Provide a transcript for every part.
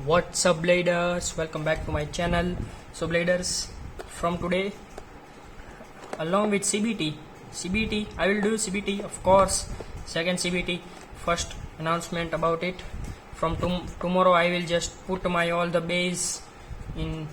What's up, bladers? Welcome back to my channel. So bladers, from today, along with CBT I will do CBT, of course. Second CBT, first announcement about it. From tomorrow I will just put my all the base in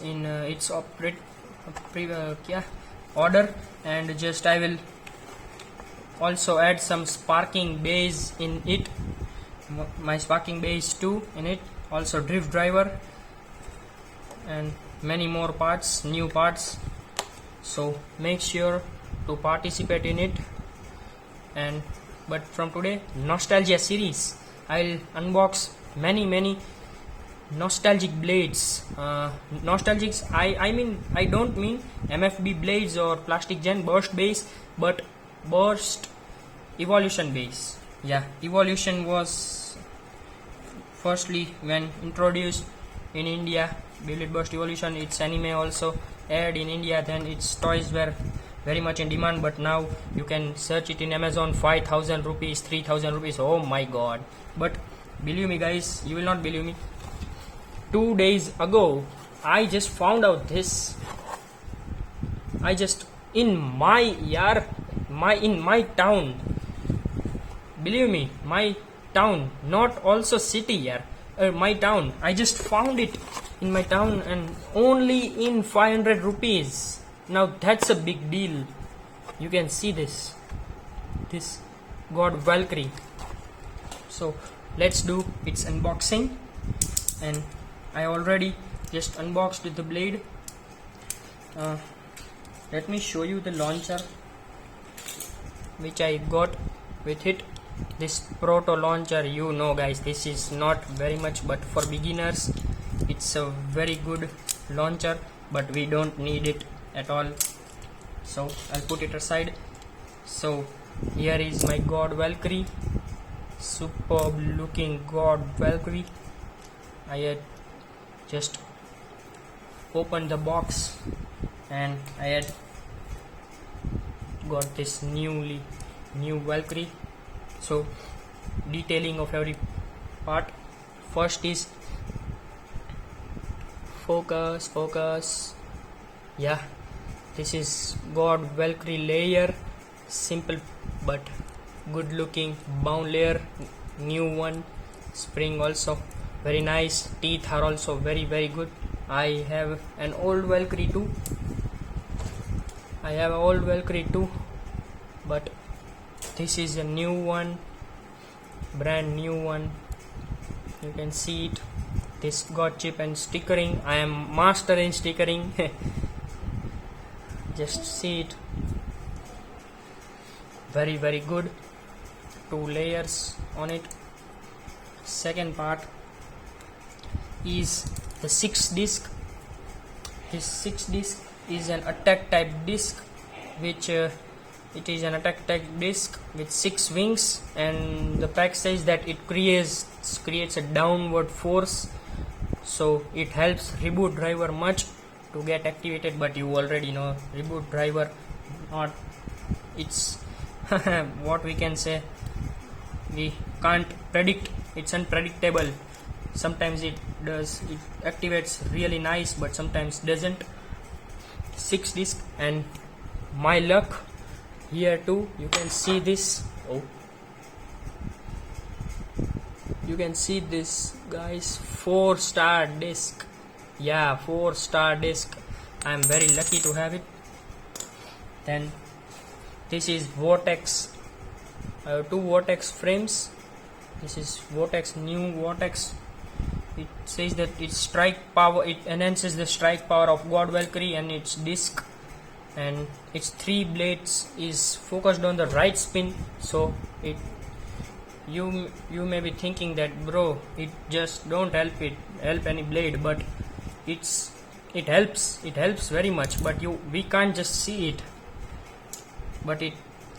its order, and just I will also add some sparking base in it, my sparking base 2 in it, also drift driver and many more parts, new parts. So make sure to participate in it. And but from today, nostalgia series, I'll unbox many nostalgic blades. Nostalgics, I mean, I don't mean MFB blades or plastic gen burst base, but burst evolution base. Yeah, evolution was firstly when introduced in India. Bullet burst evolution, its anime also aired in India, then its toys were very much in demand, but now you can search it in Amazon, 5,000 rupees, 3,000 rupees. Oh my god. But believe me guys, you will not believe me, 2 days ago I just found out this. I just in my town, believe me, my town, not also city here, my town, I just found it in my town, and only in 500 rupees. Now that's a big deal. You can see this God Valkyrie. So let's do its unboxing. And I already just unboxed the blade. Let me show you the launcher which I got with it. This proto launcher, you know guys, this is not very much, but for beginners it's a very good launcher, but we don't need it at all, so I'll put it aside. So here is my God Valkyrie, superb looking God Valkyrie. I had just opened the box and I had got this new Valkyrie. So detailing of every part. First is focus. Yeah, this is God Valkyrie layer, simple but good looking bound layer, new one. Spring also very nice, teeth are also very good. I have an old Valkyrie too. But this is a new one, brand new one. You can see it. This got chip and stickering. I am master in stickering. Just see it. Very good. 2 layers on it. Second part is the 6 disc. This 6 disc is an attack type disc, which it is an attack type disc with 6 wings, and the pack says that it creates a downward force, so it helps reboot driver much to get activated. But you already know reboot driver, not it's what we can say, we can't predict, it's unpredictable. Sometimes it activates really nice, but sometimes doesn't. 6 disc, and my luck here too, you can see this. Oh, you can see this guys, 4-star disc. Yeah, 4-star disc. I am very lucky to have it. Then this is Vortex. I have 2 Vortex frames. This is Vortex, new Vortex. It says that its strike power, it enhances the strike power of God Valkyrie and its disc, and its 3 blades is focused on the right spin. So it, you may be thinking that, bro, it just don't help any blade, but it helps very much, but we can't just see it, but it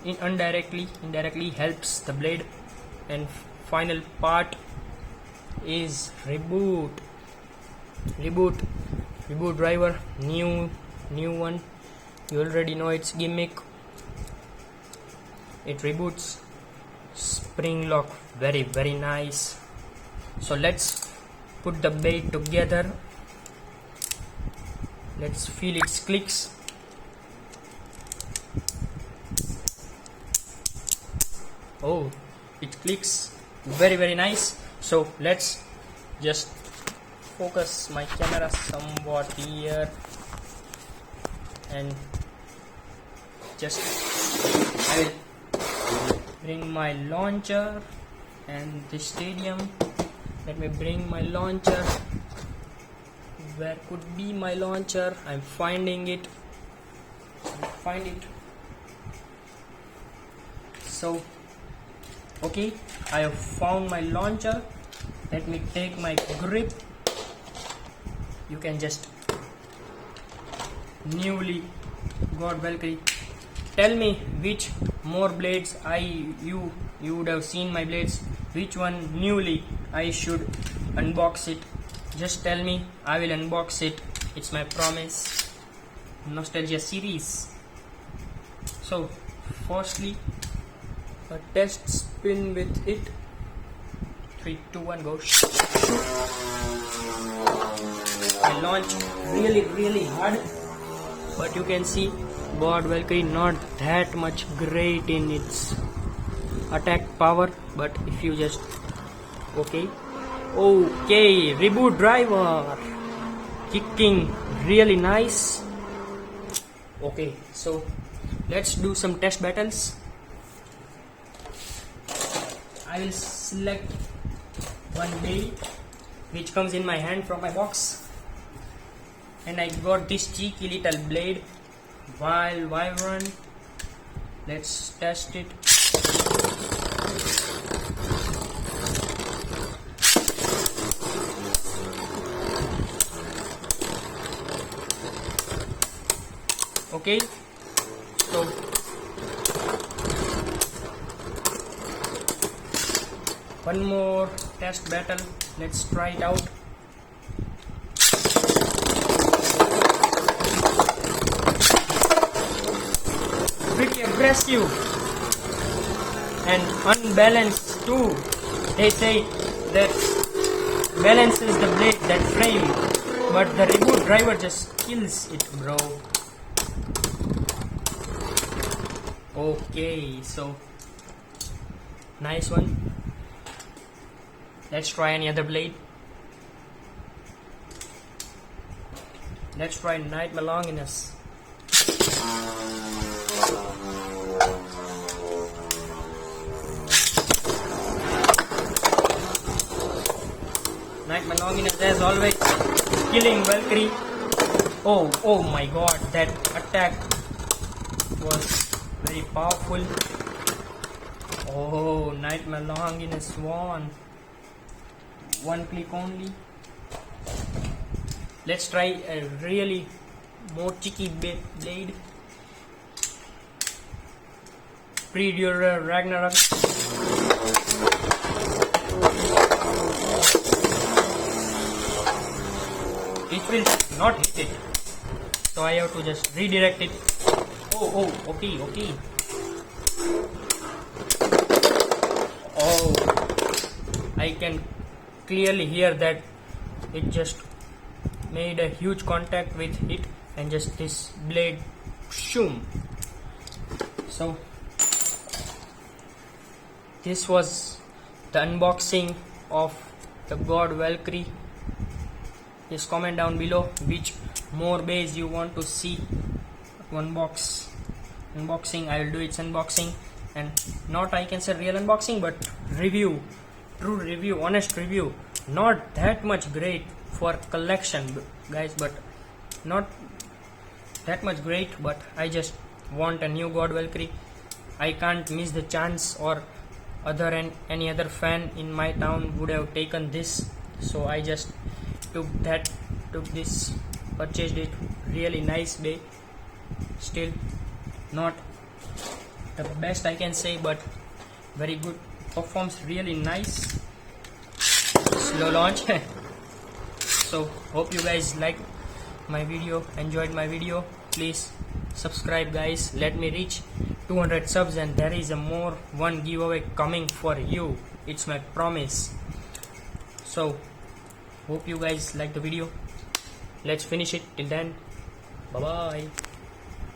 indirectly helps the blade. And final part is reboot driver, new one. You already know its gimmick. It reboots. Spring lock, very nice. So let's put the bait together. Let's feel its clicks. Oh, it clicks very nice. So let's just focus my camera somewhat here and just I will bring my launcher and the stadium. Let me bring my launcher. Where could be my launcher? I'm finding it. Find it. So okay, I have found my launcher. Let me take my grip. You can just newly got Valkyrie. Tell me which more blades you would have seen my blades. Which one newly I should unbox it? Just tell me. I will unbox it. It's my promise. Nostalgia series. So firstly, a test spin with it. 3, 2, 1, go. I launched really hard, but you can see God Valkyrie not that much great in its attack power. But if you just okay, reboot driver kicking really nice. Okay, so let's do some test battles. I will select one blade which comes in my hand from my box, and I got this cheeky little blade, Wild Wyvern. Let's test it. Okay, so one more test battle. Let's try it out. Pretty aggressive and unbalanced too. They say that balances the blade, that frame, but the reboot driver just kills it, bro. Okay, so nice one. Let's try any other blade. Let's try Night Melonginus. Night Melonginus as always killing Valkyrie. Oh my god, that attack was very powerful. Oh, Night Melonginus won. One click only. Let's try a really more cheeky blade. Predator Ragnarok. It will not hit it, so I have to just redirect it. Okay. Oh, I can clearly hear that it just made a huge contact with it, and just this blade, shoom. So this was the unboxing of the God Valkyrie. Just comment down below which more base you want to see unboxing. I will do its unboxing, and not I can say real unboxing, but review, true review, honest review. Not that much great for collection, guys, but not that much great. But I just want a new God Valkyrie. I can't miss the chance, or any other fan in my town would have taken this, so I just took this, purchased it. Really nice bay. Still not the best I can say, but very good. Performs really nice. Slow launch. So hope you guys liked my video, enjoyed my video. Please subscribe, guys. Let me reach 200 subs, and there is a one giveaway coming for you. It's my promise. So Hope you guys like the video. Let's finish it till then. Bye bye.